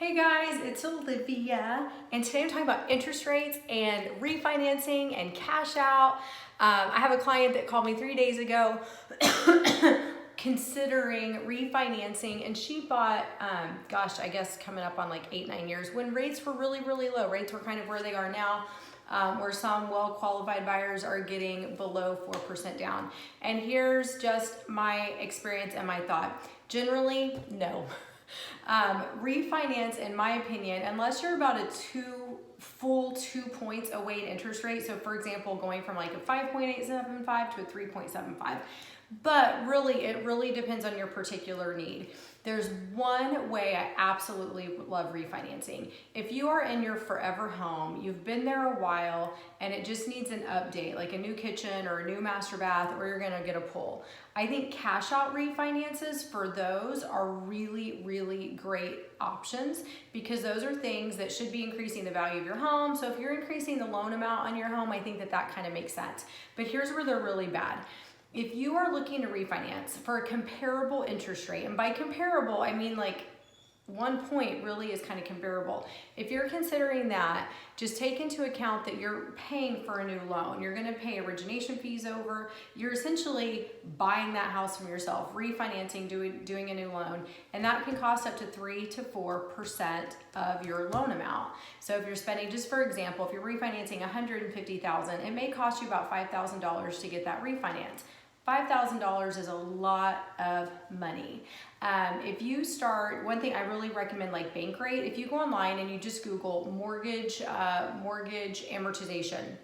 Hey guys, it's Olivia, and today I'm talking about interest rates and refinancing and cash out. I have a client that called me 3 days ago considering refinancing, and she bought, I guess coming up on like 8-9 years when rates were really low. Rates were kind of where they are now, where some well-qualified buyers are getting below 4% down. And here's just my experience and my thought. Generally, no. Refinance, in my opinion, unless you're about a full 2 points away in interest rate. So for example, going from like a 5.875 to a 3.75. But really, it really depends on your particular need. There's one way I absolutely love refinancing. If you are in your forever home, you've been there a while, and it just needs an update, like a new kitchen or a new master bath, or you're gonna get a pool. I think cash out refinances for those are really great options, because those are things that should be increasing the value of your home. So if you're increasing the loan amount on your home, I think that kind of makes sense. But here's where they're really bad. If you are looking to refinance for a comparable interest rate, and by comparable, I mean like 1 point really is kind of comparable. If you're considering that, just take into account that you're paying for a new loan. You're gonna pay origination fees over. You're essentially buying that house from yourself, refinancing, doing a new loan, and that can cost up to 3 to 4% of your loan amount. So if you're spending, just for example, if you're refinancing $150,000, it may cost you about $5,000 to get that refinance. $5,000 is a lot of money. If you start, one thing I really recommend, like bank rate, if you go online and you just Google mortgage amortization,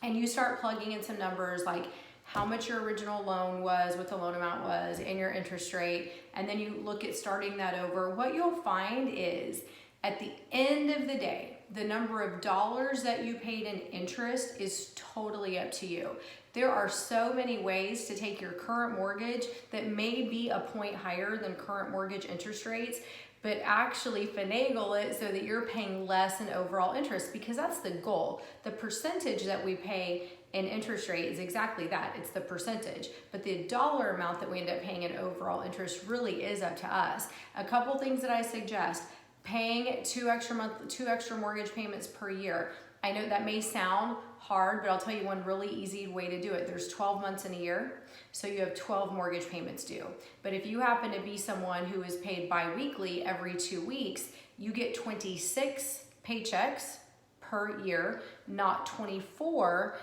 and you start plugging in some numbers like how much your original loan was, what the loan amount was, and your interest rate, and then you look at starting that over, what you'll find is at the end of the day, the number of dollars that you paid in interest is totally up to you. There are so many ways to take your current mortgage that may be a point higher than current mortgage interest rates, but actually finagle it so that you're paying less in overall interest, because that's the goal. The percentage that we pay in interest rate is exactly that, it's the percentage. But the dollar amount that we end up paying in overall interest really is up to us. A couple things that I suggest: paying two extra mortgage payments per year. I know that may sound hard, but I'll tell you one really easy way to do it. There's 12 months in a year, so you have 12 mortgage payments due. But if you happen to be someone who is paid bi-weekly every 2 weeks, you get 26 paychecks per year, not 24,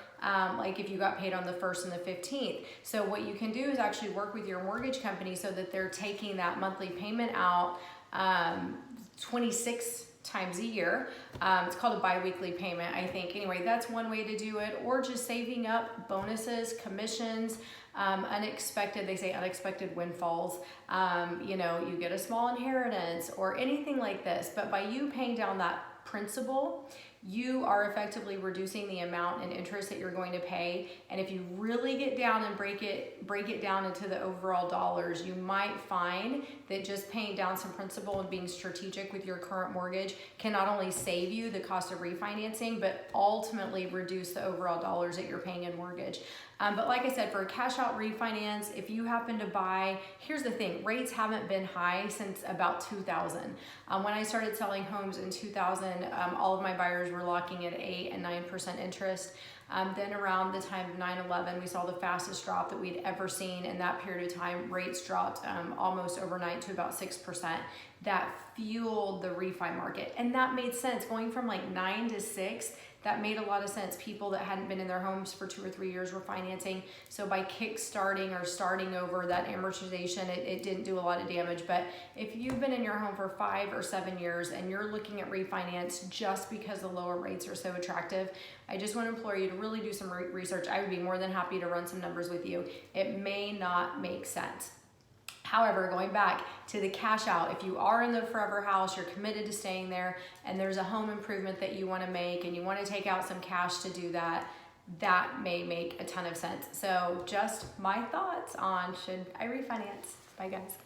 like if you got paid on the 1st and the 15th. So what you can do is actually work with your mortgage company so that they're taking that monthly payment out 26 times a year. It's called a bi-weekly payment, I think. Anyway, that's one way to do it, or just saving up bonuses, commissions, they say unexpected windfalls. You get a small inheritance or anything like this. But by you paying down that principal, you are effectively reducing the amount in interest that you're going to pay. And if you really get down and break it down into the overall dollars, you might find that just paying down some principal and being strategic with your current mortgage can not only save you the cost of refinancing, but ultimately reduce the overall dollars that you're paying in mortgage. But like I said, for a cash out refinance, if you happen to buy, here's the thing, rates haven't been high since about 2000. When I started selling homes in 2000, all of my buyers were locking in 8 and 9% interest. Then around the time of 9/11, we saw the fastest drop that we'd ever seen. In that period of time, rates dropped almost overnight to about 6%. That fueled the refi market. And that made sense. Going from like 9 to 6, that made a lot of sense. People that hadn't been in their homes for 2 or 3 years were financing. So by kickstarting or starting over that amortization, it didn't do a lot of damage. But if you've been in your home for 5 or 7 years and you're looking at refinance just because the lower rates are so attractive, I just want to implore you to really do some research. I would be more than happy to run some numbers with you. It may not make sense. However, going back to the cash out, if you are in the forever house, you're committed to staying there, and there's a home improvement that you want to make and you want to take out some cash to do that, that may make a ton of sense. So just my thoughts on, should I refinance? Bye guys.